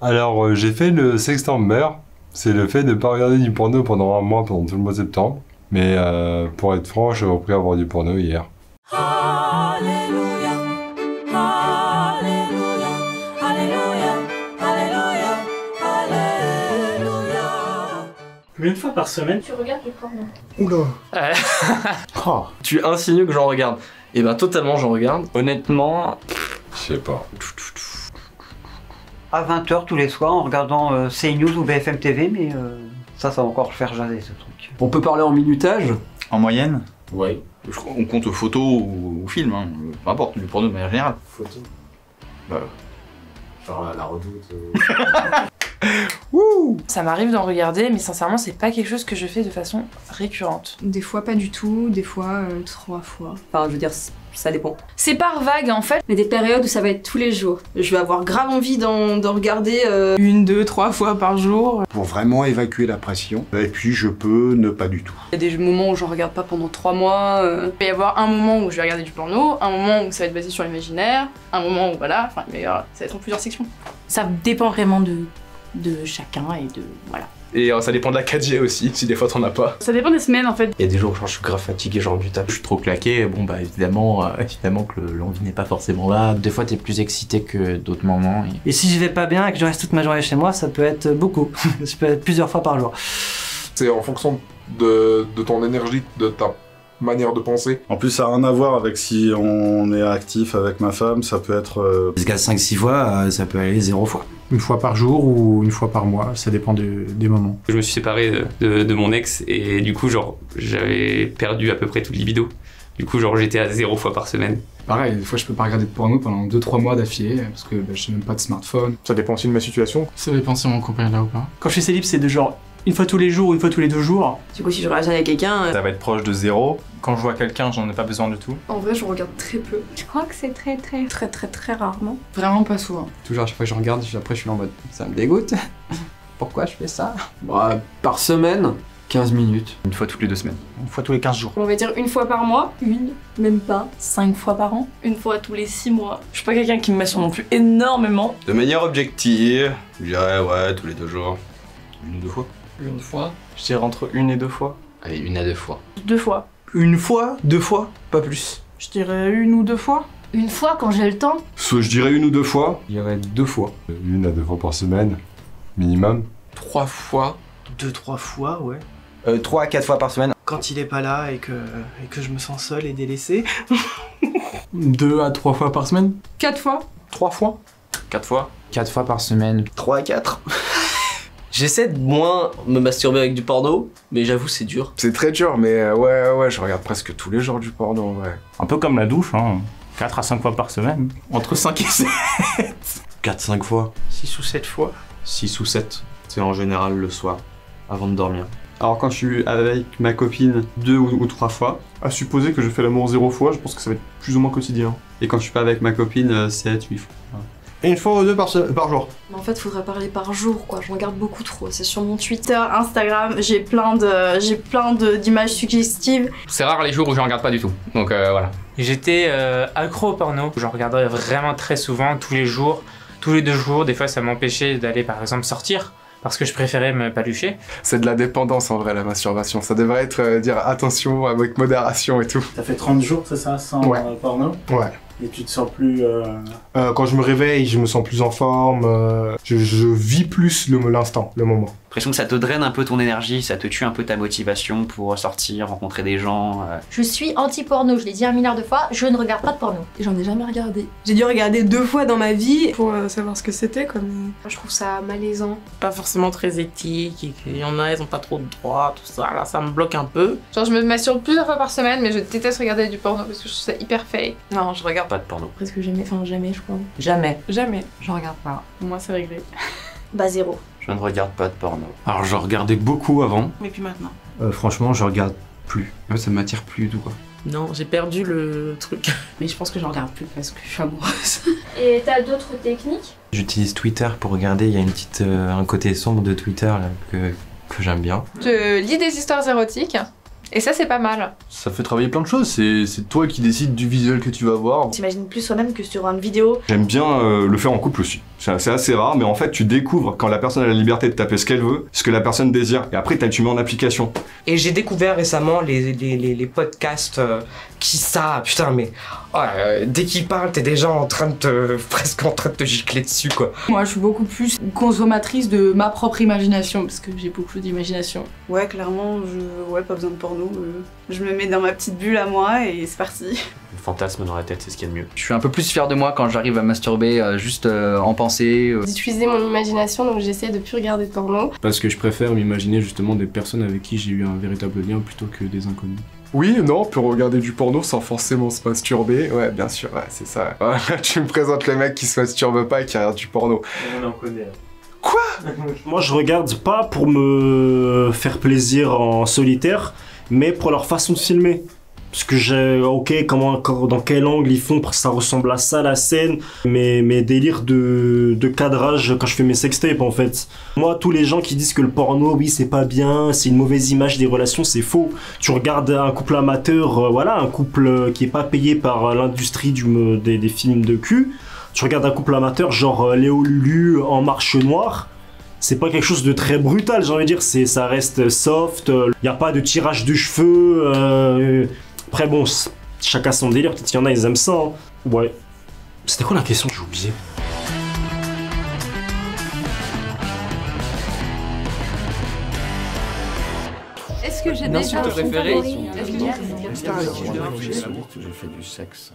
Alors, j'ai fait le Sextember. C'est le fait de ne pas regarder du porno pendant un mois, pendant tout le mois de septembre. Mais pour être franc, j'ai repris à voir du porno hier. Alléluia, Alléluia, Alléluia, Alléluia, Alléluia. Combien de fois par semaine Tu regardes du porno? Oula. Oh, tu insinues que j'en regarde. Eh ben totalement j'en regarde. Honnêtement, Je sais pas. À 20h tous les soirs en regardant CNews ou BFM TV, mais ça va encore faire jaser ce truc. on peut parler en minutage. En moyenne? Ouais. On compte photo ou film, hein. Peu importe, du porno de manière générale. Photo. Bah, Genre la redoute. Ça m'arrive d'en regarder, mais sincèrement, c'est pas quelque chose que je fais de façon récurrente. Des fois pas du tout, des fois 3 fois. Enfin, je veux dire, ça dépend. C'est par vague en fait. Mais des périodes où ça va être tous les jours. Je vais avoir grave envie d'en regarder 1, 2, 3 fois par jour. Pour vraiment évacuer la pression. Et puis je peux ne pas du tout. Il y a des moments où j'en regarde pas pendant 3 mois. Il va y avoir un moment où je vais regarder du porno, un moment où ça va être basé sur l'imaginaire, un moment où voilà, enfin, mais, ça va être en plusieurs sections. Ça dépend vraiment de chacun et de voilà. Et ça dépend de la 4G aussi, si des fois t'en as pas. Ça dépend des semaines en fait. Il y a des jours où je suis grave fatigué, genre du taf. Je suis trop claqué, bon bah évidemment que l'envie n'est pas forcément là. Des fois t'es plus excité que d'autres moments. Et si je vais pas bien et que je reste toute ma journée chez moi, ça peut être beaucoup. Ça peut être plusieurs fois par jour. C'est en fonction de ton énergie, de ta manière de penser. En plus, ça n'a rien à voir avec si on est actif avec ma femme, ça peut être... Jusqu'à 5-6 fois, ça peut aller 0 fois. Une fois par jour ou une fois par mois, ça dépend des moments. Je me suis séparé de mon ex et du coup, genre, j'avais perdu à peu près toute libido. Du coup, genre, j'étais à 0 fois par semaine. Pareil, des fois je peux pas regarder de porno pendant 2-3 mois d'affilée parce que je n'ai même pas de smartphone. Ça dépend aussi de ma situation. Ça dépend si mon copain est là ou pas. Quand je suis célib, c'est de genre une fois tous les jours ou une fois tous les 2 jours. Du coup, si je regarde avec quelqu'un... Ça va être proche de 0. Quand je vois quelqu'un, j'en ai pas besoin du tout. En vrai, je regarde très peu. Je crois que c'est très rarement. Vraiment pas souvent. Toujours à chaque fois que je regarde, après je suis en mode ça me dégoûte. Pourquoi je fais ça? Bah, par semaine, 15 minutes. Une fois toutes les 2 semaines. Une fois tous les 15 jours. On va dire une fois par mois. Même pas. 5 fois par an. Une fois tous les 6 mois. Je suis pas quelqu'un qui me masturbe non plus énormément. De manière objective, je dirais ouais, tous les 2 jours. 1 ou 2 fois. Une fois? Je dirais entre 1 et 2 fois. Allez, 1 à 2 fois. 2 fois. 1 fois? 2 fois? Pas plus. Je dirais 1 ou 2 fois. Une fois quand j'ai le temps. Soit je dirais 1 ou 2 fois. Je dirais 2 fois. 1 à 2 fois par semaine, minimum. 3 fois. 2-3 fois, ouais. 3 à 4 fois par semaine. Quand il est pas là et que je me sens seul et délaissé. 2 à 3 fois par semaine. 4 fois. 3 fois. 4 fois. 4 fois par semaine. 3 à 4. J'essaie de moins me masturber avec du porno, mais j'avoue c'est dur. C'est très dur, mais ouais, je regarde presque tous les jours du porno, ouais. Un peu comme la douche, hein. 4 à 5 fois par semaine. Entre 5 et 7. 4-5 fois. 6 ou 7 fois. 6 ou 7. C'est en général le soir, avant de dormir. Alors quand je suis avec ma copine 2 ou 3 fois. À supposer que je fais l'amour 0 fois, je pense que ça va être plus ou moins quotidien. Et quand je suis pas avec ma copine, 7, 8 fois. Et 1 fois ou 2 par jour. Mais en fait, faudrait parler par jour, quoi. Je regarde beaucoup trop. C'est sur mon Twitter, Instagram. J'ai plein d'images suggestives. C'est rare les jours où je regarde pas du tout. Donc voilà. J'étais accro au porno. J'en regardais vraiment très souvent, tous les jours, tous les 2 jours. Des fois, ça m'empêchait d'aller, par exemple, sortir. Parce que je préférais me palucher. C'est de la dépendance en vrai, la masturbation. Ça devrait être dire attention, avec modération et tout. Ça fait 30 jours, c'est ça, sans porno? Ouais. Et tu te sens plus... Quand je me réveille, je me sens plus en forme. Je vis plus l'instant, le moment. J'ai l'impression que ça te draine un peu ton énergie, ça te tue un peu ta motivation pour sortir, rencontrer des gens. Je suis anti-porno, je l'ai dit 1 milliard de fois, je ne regarde pas de porno. J'en ai jamais regardé. J'ai dû regarder 2 fois dans ma vie pour savoir ce que c'était, comme... Je trouve ça malaisant. Pas forcément très éthique, et qu'il y en a, ils ont pas trop de droits, tout ça, là ça me bloque un peu. Genre je me masturbe plusieurs fois par semaine, mais je déteste regarder du porno parce que je trouve ça hyper fake. Non, je regarde Pas de porno. Presque jamais, jamais je crois. Jamais. Jamais. Je regarde pas. Moi c'est réglé. Bah 0. Je ne regarde pas de porno. Alors, j'en regardais beaucoup avant. Mais puis maintenant. Franchement, je regarde plus. Ça m'attire plus du tout, quoi. Non, j'ai perdu le truc. Mais je pense que j'en regarde plus parce que je suis amoureuse. Et t'as d'autres techniques? J'utilise Twitter pour regarder. Il y a un côté sombre de Twitter là, que j'aime bien. Je lis des histoires érotiques Et ça, c'est pas mal. Ça fait travailler plein de choses, c'est toi qui décides du visuel que tu vas voir. T'imagines plus soi-même que sur une vidéo. J'aime bien le faire en couple aussi. C'est assez rare, mais en fait, tu découvres quand la personne a la liberté de taper ce qu'elle veut, ce que la personne désire, et après, tu mets en application. Et j'ai découvert récemment les podcasts qui ça, putain, mais dès qu'ils parlent, t'es déjà presque en train de te gicler dessus, quoi. Moi, je suis beaucoup plus consommatrice de ma propre imagination, parce que j'ai beaucoup d'imagination. Ouais, clairement, pas besoin de porno. Je me mets dans ma petite bulle à moi et c'est parti. Le fantasme dans la tête, c'est ce qu'il y a de mieux. Je suis un peu plus fier de moi quand j'arrive à masturber juste en pensée. D'utiliser mon imagination, donc j'essaie de plus regarder de porno. Parce que je préfère m'imaginer justement des personnes avec qui j'ai eu un véritable lien plutôt que des inconnus. Oui, non, on peut regarder du porno sans forcément se masturber. Ouais, bien sûr, ouais, c'est ça. Ouais, tu me présentes le mec qui se masturbe pas et qui regarde du porno. On en connaît. Quoi? Moi, je regarde pas pour me faire plaisir en solitaire, mais pour leur façon de filmer. Parce que dans quel angle ils font pour que ça ressemble à ça la scène, mes délires de cadrage quand je fais mes sextapes en fait. Moi, tous les gens qui disent que le porno, oui c'est pas bien, c'est une mauvaise image des relations, c'est faux. Tu regardes un couple amateur, voilà, un couple qui est pas payé par l'industrie des films de cul. Tu regardes un couple amateur genre Léo Lulu en Marche Noire. C'est pas quelque chose de très brutal, j'ai envie de dire, ça reste soft, y a pas de tirage de cheveux. Après bon, chacun son délire, peut-être qu'il y en a, ils aiment ça. Hein. Ouais. C'était quoi la question? J'ai oublié. Est-ce que j'ai déjà... préféré? J'ai fait du sexe.